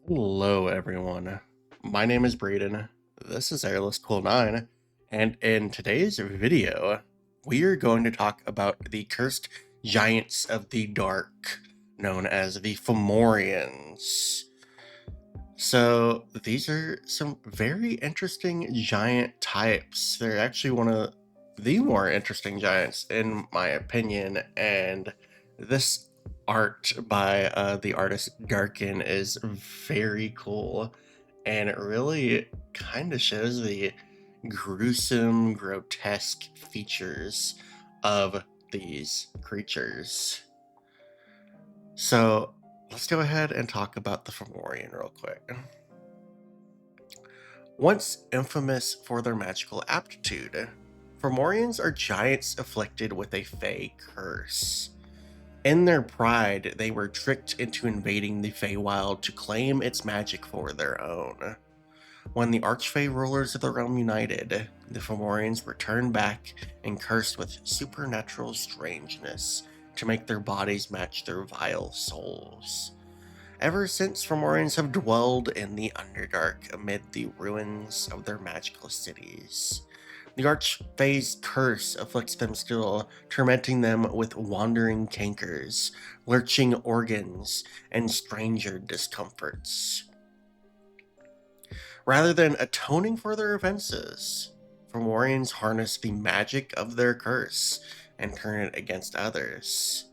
Hello, everyone. My name is Braden. This is Airless Cool 9, and in today's video, we are going to talk about the cursed giants of the dark, known as the Fomorians. So, these are some very interesting giant types. They're actually one of the more interesting giants, in my opinion, and this art by the artist Garkin is very cool, and it really kind of shows the gruesome, grotesque features of these creatures. So let's go ahead and talk about the Fomorian real quick. Once infamous for their magical aptitude, Formorians are giants afflicted with a Fey curse. In their pride, they were tricked into invading the Feywild to claim its magic for their own. When the Archfey rulers of the realm united, the Fomorians were turned back and cursed with supernatural strangeness to make their bodies match their vile souls. Ever since, Fomorians have dwelled in the Underdark amid the ruins of their magical cities. The Archfey's curse afflicts them still, tormenting them with wandering cankers, lurching organs, and stranger discomforts. Rather than atoning for their offenses, Fomorians harness the magic of their curse and turn it against others.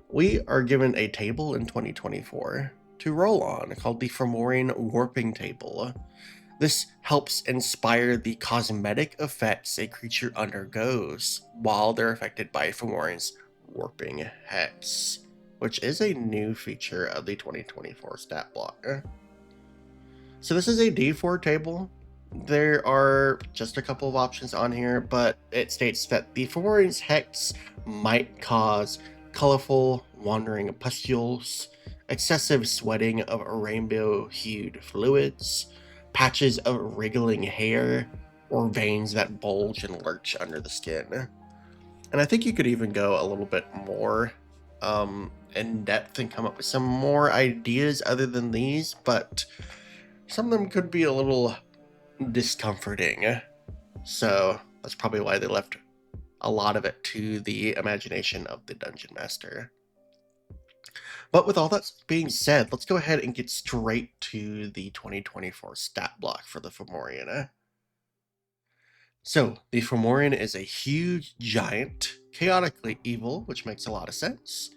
We are given a table in 2024 to roll on called the Fomorian Warping Table. This helps inspire the cosmetic effects a creature undergoes while they're affected by Fomorian's Warping Hex, which is a new feature of the 2024 stat block. So this is a D4 table. There are just a couple of options on here, but it states that the Fomorian's Hex might cause colorful, wandering pustules, excessive sweating of rainbow-hued fluids, patches of wriggling hair, or veins that bulge and lurch under the skin. And I think you could even go a little bit more in depth and come up with some more ideas other than these, but some of them could be a little discomforting. So that's probably why they left a lot of it to the imagination of the dungeon master. But with all that being said, let's go ahead and get straight to the 2024 stat block for the Fomorian. So, the Fomorian is a huge giant, chaotically evil, which makes a lot of sense.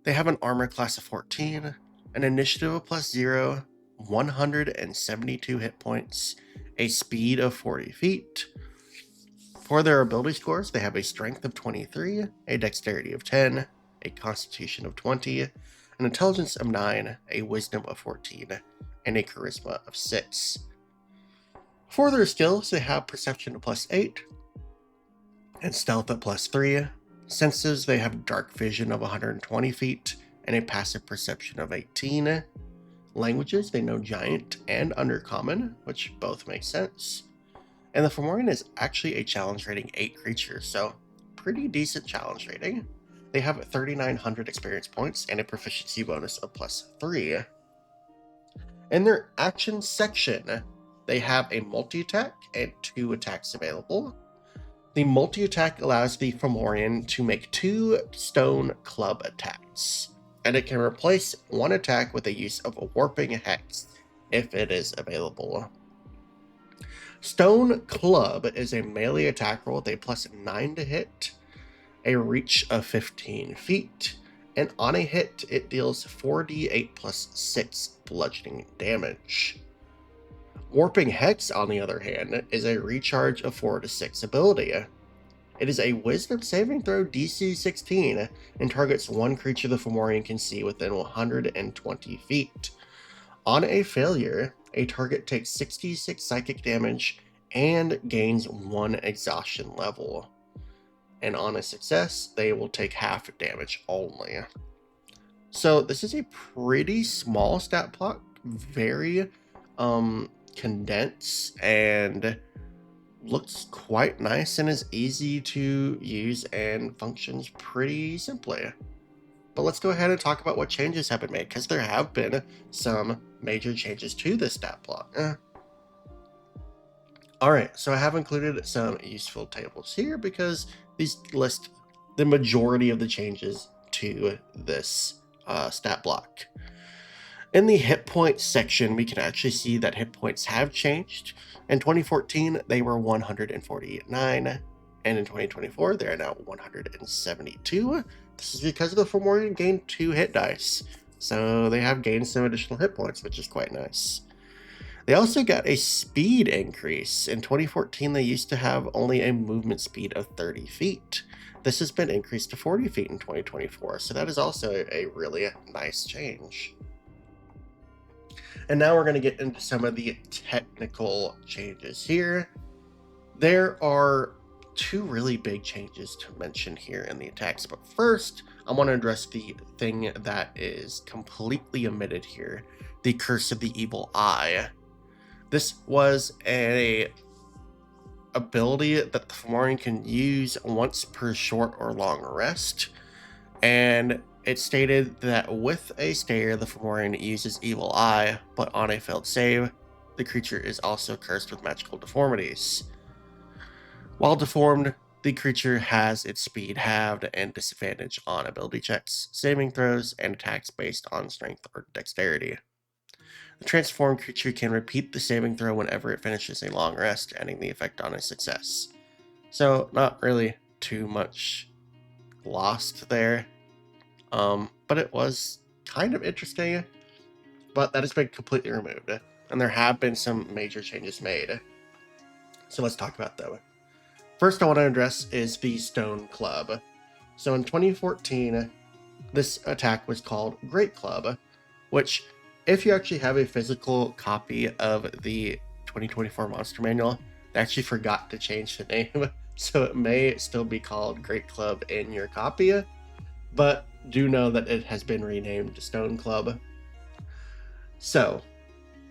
They have an armor class of 14, an initiative of +0, 172 hit points, a speed of 40 feet. For their ability scores, they have a strength of 23, a dexterity of 10, a constitution of 20, an intelligence of 9, a wisdom of 14, and a charisma of 6. For their skills, they have perception of +8, and stealth at +3. Senses, they have dark vision of 120 feet, and a passive perception of 18. Languages, they know Giant and Undercommon, which both make sense. And the Fomorian is actually a challenge rating 8 creature, so pretty decent challenge rating. They have 3,900 experience points and a proficiency bonus of +3. In their action section, they have a multi-attack and 2 attacks available. The multi-attack allows the Fomorian to make 2 stone club attacks, and it can replace 1 attack with the use of a Warping Hex if it is available. Stone Club is a melee attack roll with a +9 to hit, a reach of 15 feet, and on a hit, it deals 4d8 +6 bludgeoning damage. Warping Hex, on the other hand, is a recharge of 4 to 6 ability. It is a Wisdom saving throw DC 16 and targets one creature the Fomorian can see within 120 feet. On a failure, a target takes 66 psychic damage and gains 1 exhaustion level. And on a success, they will take half damage only. So this is a pretty small stat block, very condensed, and looks quite nice and is easy to use and functions pretty simply. But let's go ahead and talk about what changes have been made, because there have been some major changes to this stat block. Alright, so I have included some useful tables here because these list the majority of the changes to this stat block. In the hit points section, we can actually see that hit points have changed. In 2014, they were 149, and in 2024, they are now 172. This is because the Fomorian gained 2 hit dice, so they have gained some additional hit points, which is quite nice. They also got a speed increase. In 2014, they used to have only a movement speed of 30 feet. This has been increased to 40 feet in 2024, so that is also a really nice change. And now we're going to get into some of the technical changes here. There are 2 really big changes to mention here in the attacks, but first I want to address the thing that is completely omitted here, the Curse of the Evil Eye. This was a ability that the Fomorian can use once per short or long rest, and it stated that with a stare, the Fomorian uses Evil Eye, but on a failed save, the creature is also cursed with magical deformities. While deformed, the creature has its speed halved and disadvantage on ability checks, saving throws, and attacks based on strength or dexterity. The transformed creature can repeat the saving throw whenever it finishes a long rest, ending the effect on a success. So, not really too much lost there. But it was kind of interesting, but that has been completely removed, and there have been some major changes made. So let's talk about them. First I want to address is the Stone Club. So in 2014, this attack was called Great Club, which, if you actually have a physical copy of the 2024 Monster Manual, they actually forgot to change the name, so it may still be called Great Club in your copy, but do know that it has been renamed Stone Club. So,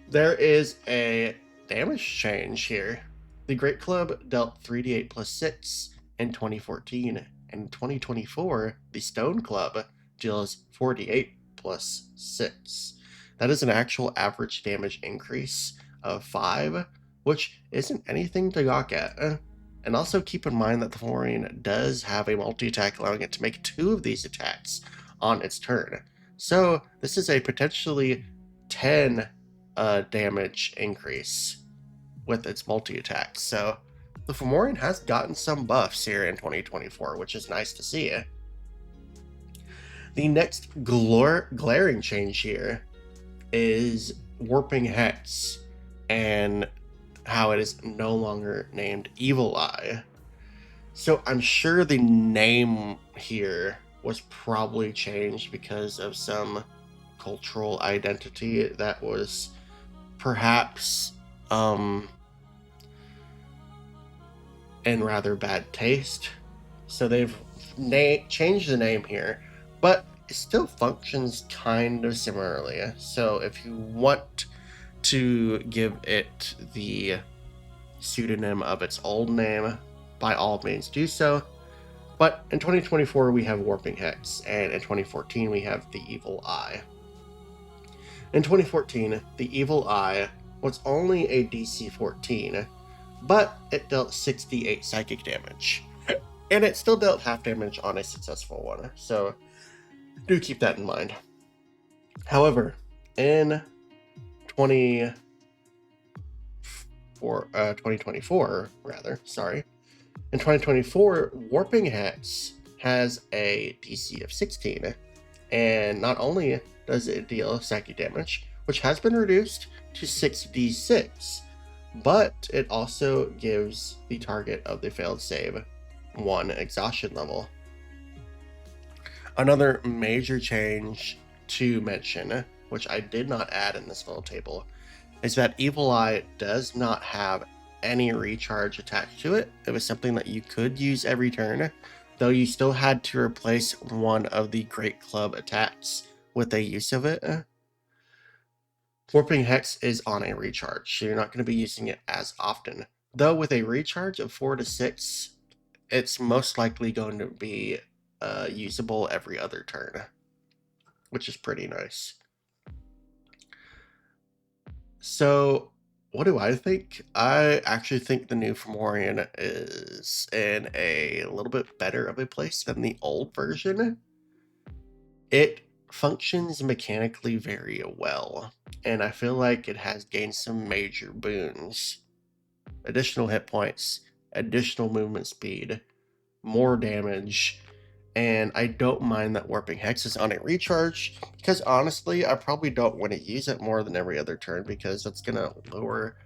there is a damage change here. The Great Club dealt 3d8 plus 6 in 2014, and in 2024, the Stone Club deals 4d8 plus 6. That is an actual average damage increase of 5, which isn't anything to gawk at. And also keep in mind that the Fomorian does have a multi-attack allowing it to make 2 of these attacks on its turn. So this is a potentially 10 damage increase with its multi-attacks. So the Fomorian has gotten some buffs here in 2024, which is nice to see. The next glaring change here is Warping Hex, and how it is no longer named Evil Eye. So I'm sure the name here was probably changed because of some cultural identity that was perhaps in rather bad taste. So they've changed the name here, but it still functions kind of similarly. So if you want to give it the pseudonym of its old name, by all means do so. But in 2024 we have Warping Hex, and in 2014 we have the Evil Eye. In 2014, the Evil Eye was only a DC 14, but it dealt 68 psychic damage. And it still dealt half damage on a successful one, so do keep that in mind. However, in 2024, in 2024, Warping Hex has a DC of 16, and not only does it deal psychic damage, which has been reduced to 6d6, but it also gives the target of the failed save 1 exhaustion level. Another major change to mention, which I did not add in this little table, is that Evil Eye does not have any recharge attached to it. It was something that you could use every turn, though you still had to replace one of the Great Club attacks with a use of it. Warping Hex is on a recharge, so you're not going to be using it as often. Though with a recharge of 4 to 6, it's most likely going to be usable every other turn. which is pretty nice. So, what do I think? I actually think the new Fomorian is in a little bit better of a place than the old version. It functions mechanically very well, and I feel like it has gained some major boons. Additional hit points, additional movement speed, more damage, and I don't mind that Warping Hex is on a recharge, because honestly, I probably don't want to use it more than every other turn, because that's going to lower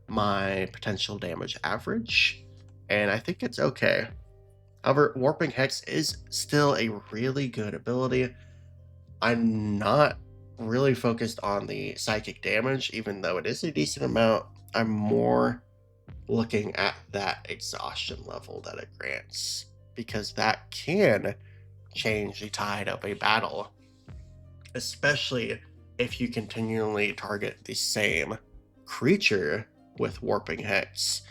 my potential damage average, and I think it's okay. However, Warping Hex is still a really good ability. I'm not really focused on the psychic damage, even though it is a decent amount. I'm more looking at that exhaustion level that it grants, because that can change the tide of a battle, especially if you continually target the same creature with Warping Hex.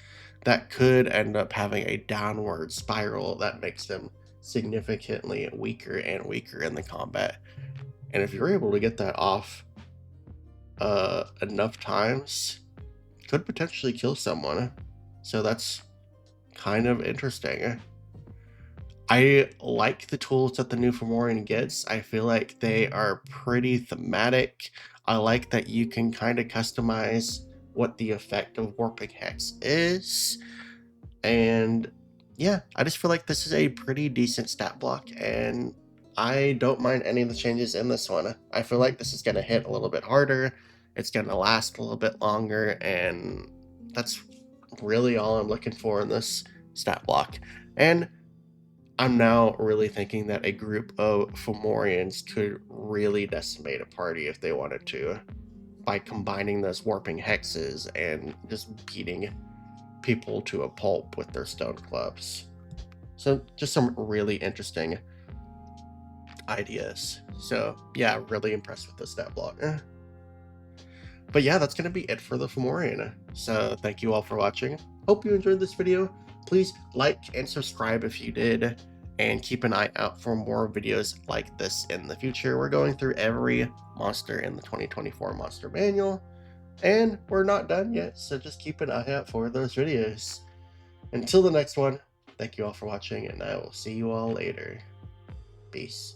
That could end up having a downward spiral that makes them significantly weaker and weaker in the combat. And if you're able to get that off enough times, could potentially kill someone. So that's kind of interesting. I like the tools that the new Fomorian gets. I feel like they are pretty thematic. I like that you can kind of customize what the effect of Warping Hex is. And yeah, I just feel like this is a pretty decent stat block, and I don't mind any of the changes in this one. I feel like this is going to hit a little bit harder, it's going to last a little bit longer, and that's really all I'm looking for in this stat block. And I'm now really thinking that a group of Fomorians could really decimate a party if they wanted to, by combining those warping hexes and just beating people to a pulp with their stone clubs. So just some really interesting ideas. So yeah, really impressed with this stat block. But yeah, that's going to be it for the Fomorian. So thank you all for watching. Hope you enjoyed this video. Please like and subscribe if you did, and keep an eye out for more videos like this in the future. We're going through every monster in the 2024 Monster Manual, and we're not done yet, so just keep an eye out for those videos. Until the next one, thank you all for watching, and I will see you all later. Peace.